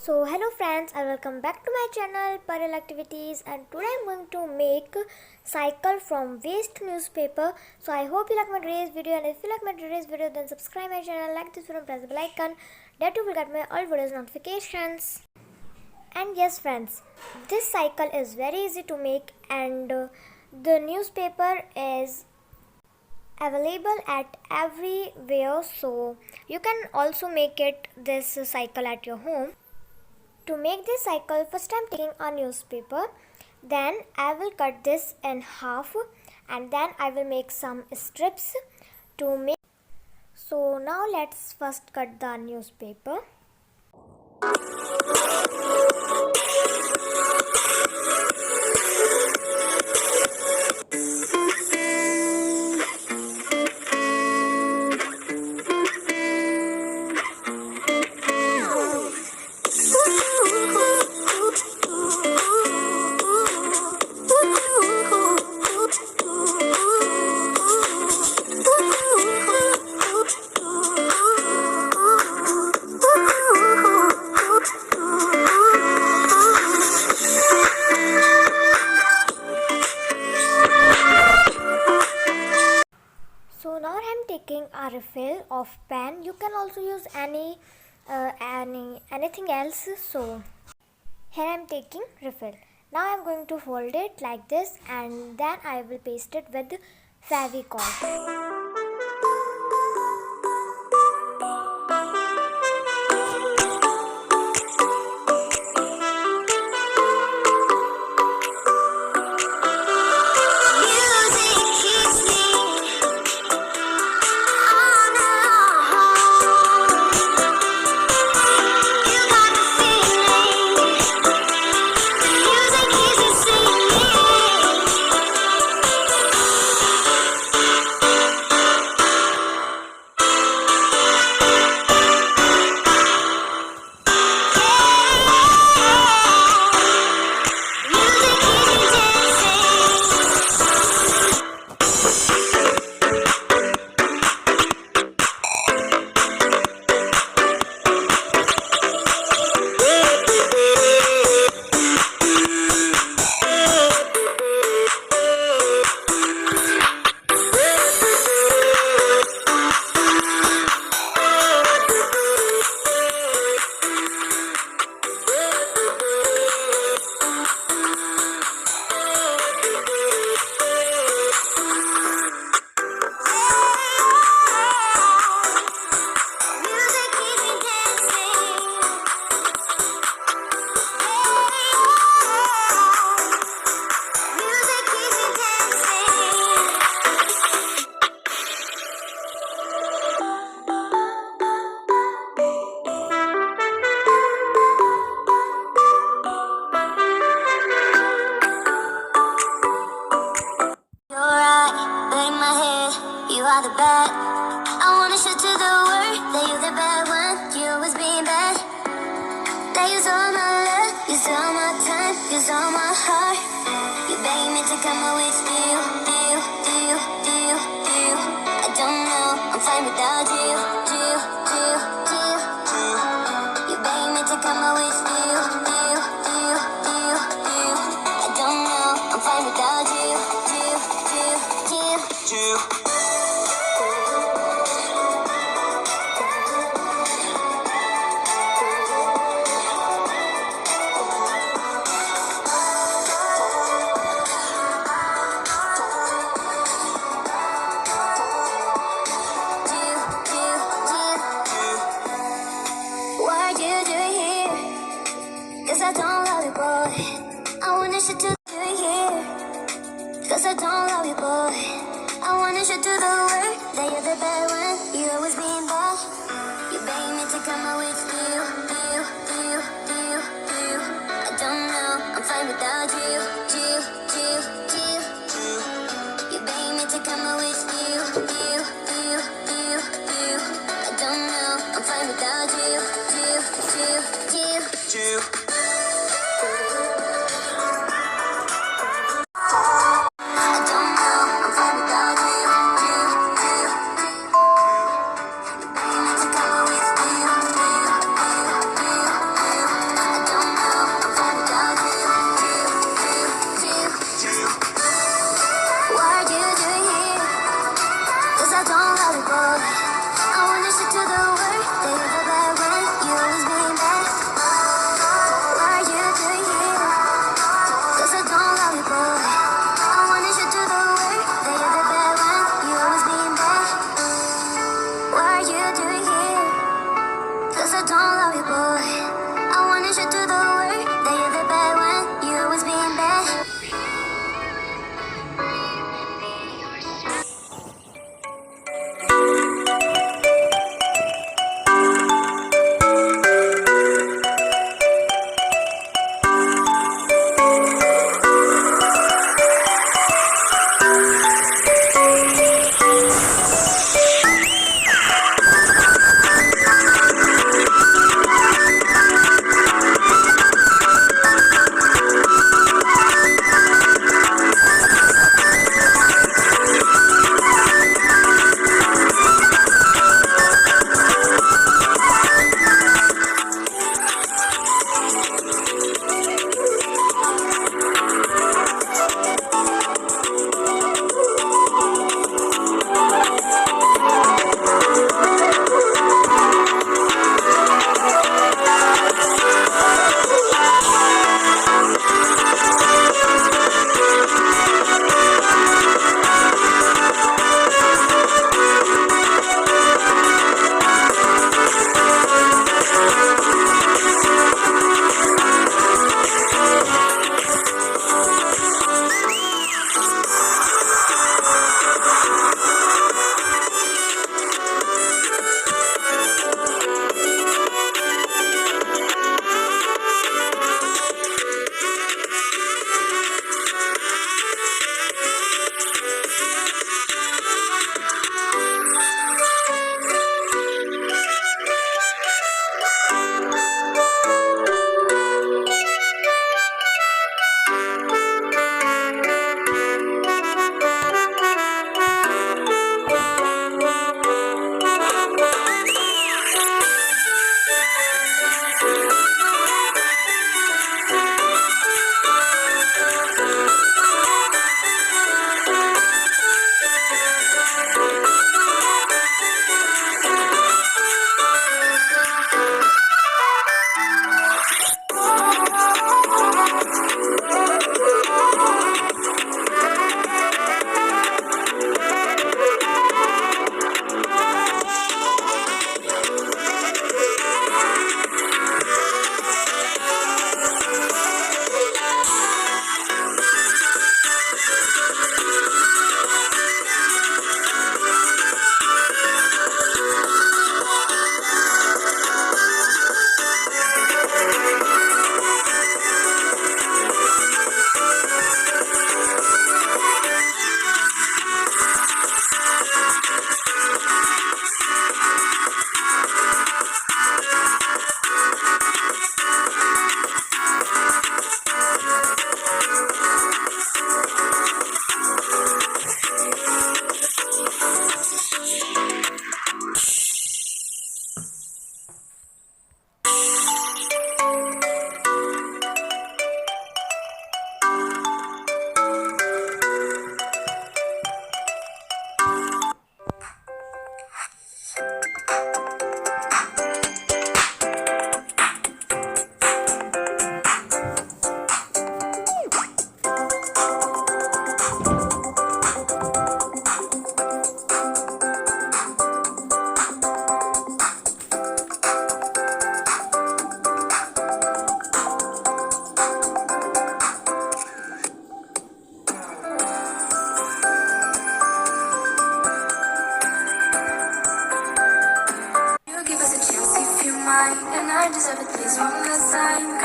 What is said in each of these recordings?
So hello friends and welcome back to my channel Pari Activities, and today I'm going to make cycle from waste newspaper. So I hope you like my today's video, and if you like my today's video then subscribe my channel, like this video and press the bell icon that you will get my all videos notifications. And yes friends, this cycle is very easy to make, and the newspaper is available at everywhere, so you can also make it this cycle at your home. To make this cycle, first I'm taking a newspaper, then I will cut this in half, and then I will make some strips to make. So now let's first cut the newspaper. So now I'm taking a refill of pen. You can also use anything else. So here I'm taking refill. Now I'm going to fold it like this, and then I will paste it with Fevicol. You are the bad. I wanna show to the world that you're the bad one. You always being bad. That use all my love, use all my time, use all my heart. You begging me to come out with you. I don't know, I'm fine without you. You begging me to come out with you. I don't know, I'm fine without you. Cause I don't love you, boy. I wanna shit to do it here. Cause I don't love you, boy. I wanna shit to the world that you're the bad one. You always being bad. You begging me to come out with you. I don't know, I'm fine without you. You begging me to come out with you. I don't know, I'm fine without you.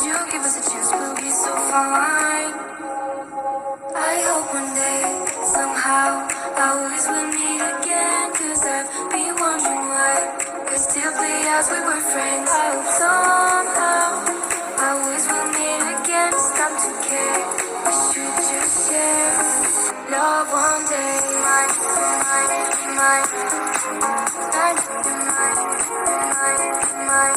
Cause you give us a chance, we'll be so fine. I hope one day, somehow, always we'll meet again. Cause I've been wondering why we still play as we were friends. I hope somehow, always we'll meet again. Stop to care, we should just share love one day. Mine, mine, mine, mine, mine, mine,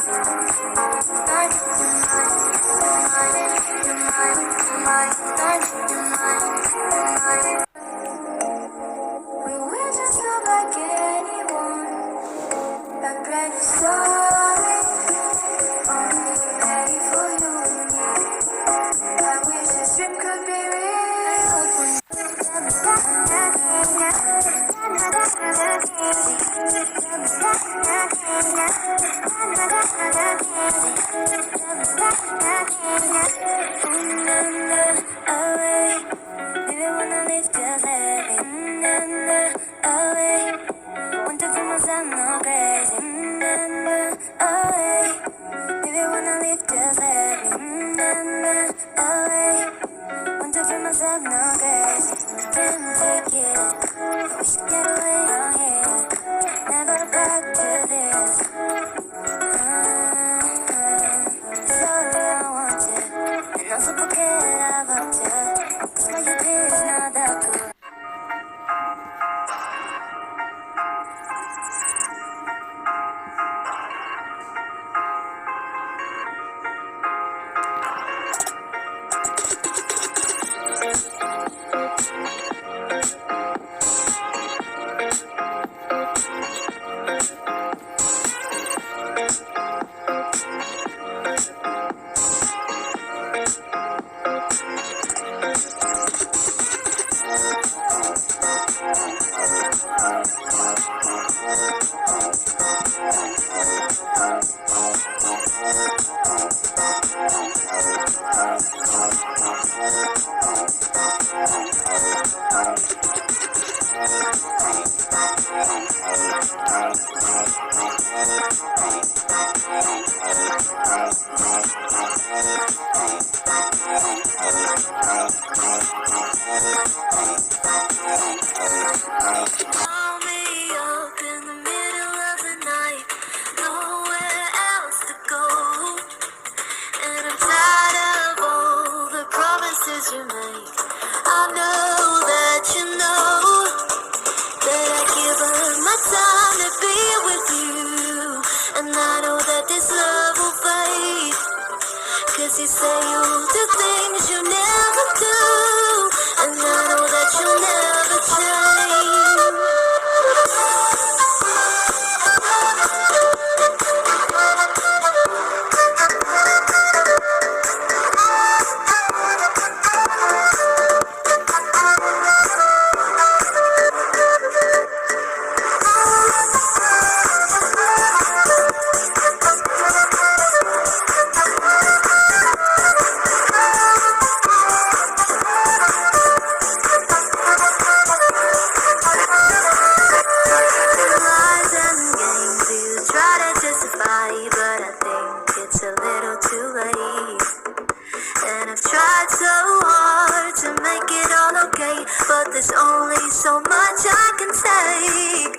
we were just not like anyone. A brand new story, only ready for you and me. I wish this dream could be real. Maybe when I leave, just let me away. Want to feel myself no crazy. Away. Maybe when I leave, just let me away. Want to feel myself no crazy. Can't take it. We should get away from here. Never back to this. It's all I wanted. And also porque la botte. Cause what you did is not that good. Call me up in the middle of the night, nowhere else to go. And I'm tired of all the promises you make. I know that you know that I give up my time to be with you. And I know that this love will fade, cause you say you'll do things you never do. And I know that you'll never change. Lies and games you try to justify, but I think it's a little too late. And I've tried so hard to make it all okay, but there's only so much I can take.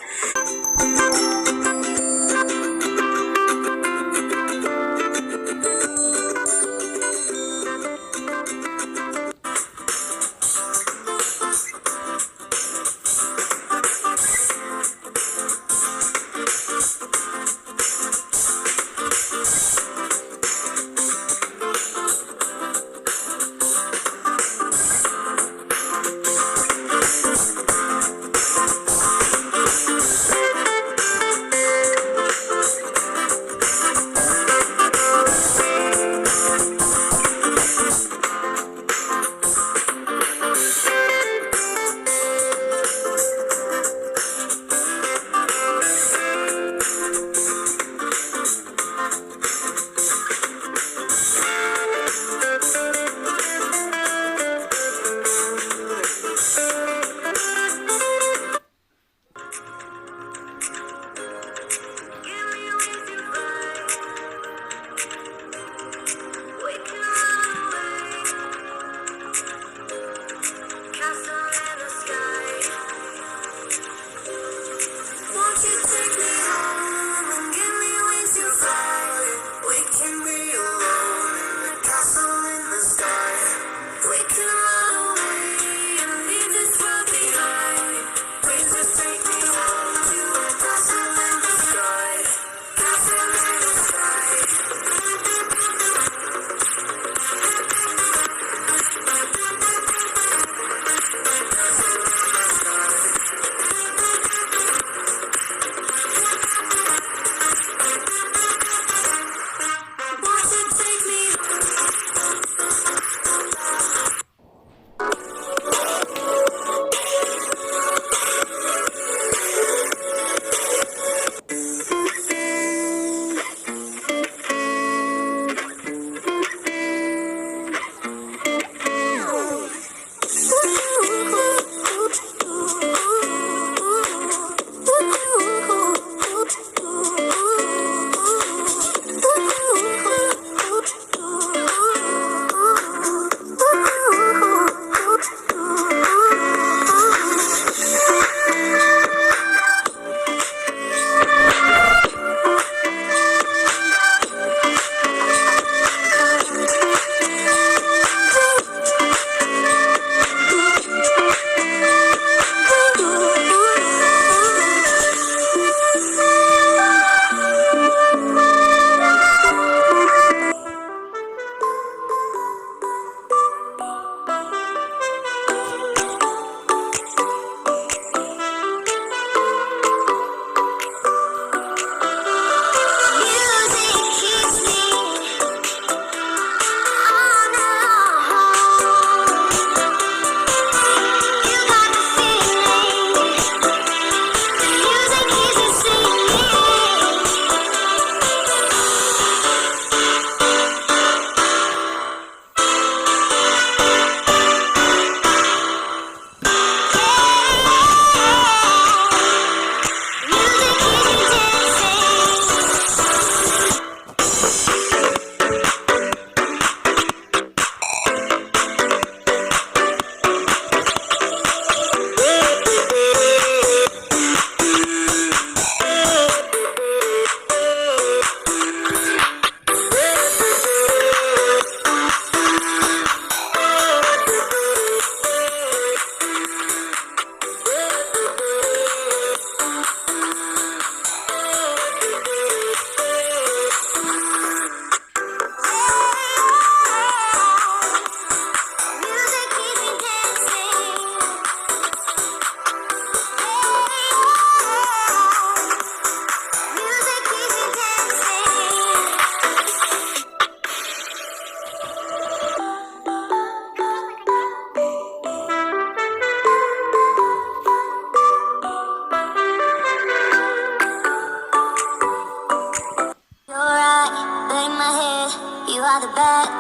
right.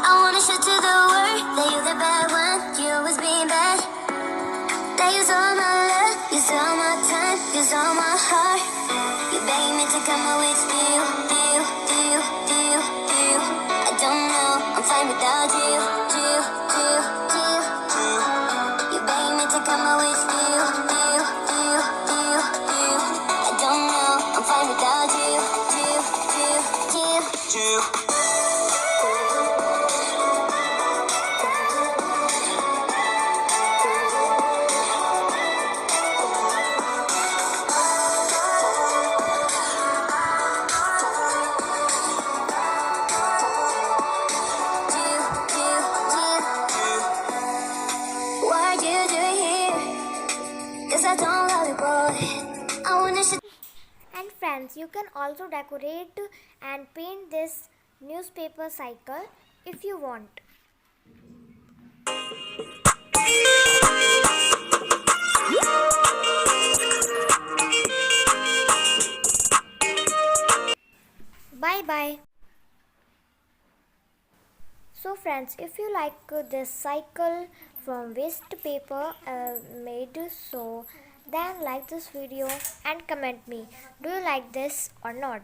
I wanna show to the world that you're the bad one. You always being bad. That use all my love, use all my time, use all my heart. You begging me to come out with you, you, you, you, you. I don't know, I'm fine without you, you, you, you, you. You begging me to come out with you, you, you, you, you. I don't know, I'm fine without you, you, you, you, you. What you doing here? 'Cause I don't love you, boy. I wanna shoot. And friends, you can also decorate and paint this newspaper cycle if you want. Bye bye. So friends, if you like this cycle from waste paper made, so then like this video and comment me, do you like this or not?